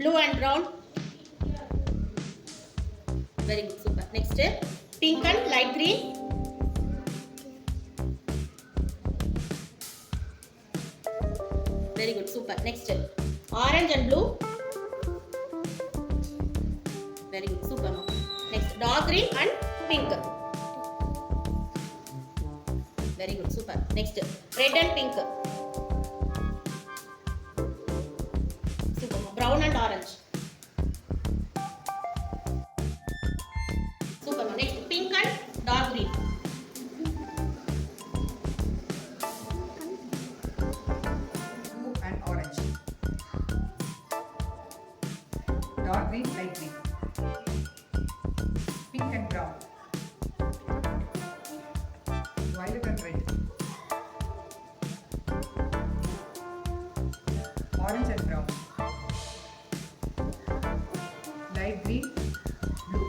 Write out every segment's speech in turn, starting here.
Blue and brown. Very good, super. Next, pink and light green. Very good, super. Next, orange and blue. Very good, super. Next, dark green and pink. Very good, super. Next, red and pink. Super. Brown and orange. Super. Next, pink and dark green. Blue and orange. Dark green, light green. Pink and brown. Violet and red. Orange and brown. Light green, blue.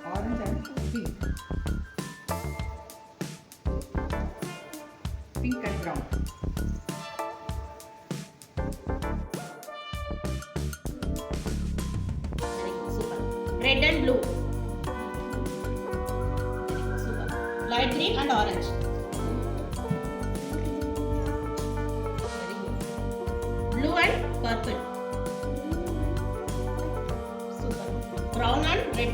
Orange and pink. Pink and brown. Very good, super. Red and blue. Super. Light green and orange. Very good. Blue and purple. Super. Brown and red.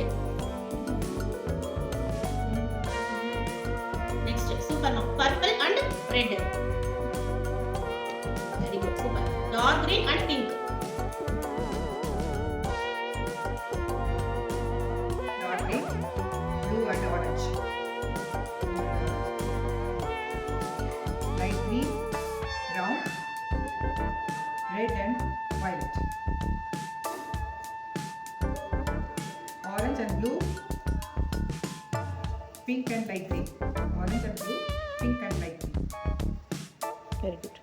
Next, super. Now, purple and red. Very good, super. Dark green and pink. Dark green, blue and orange. Light green, brown, red and violet. Orange and blue, pink and light green. Orange and blue, pink and light green. Very good.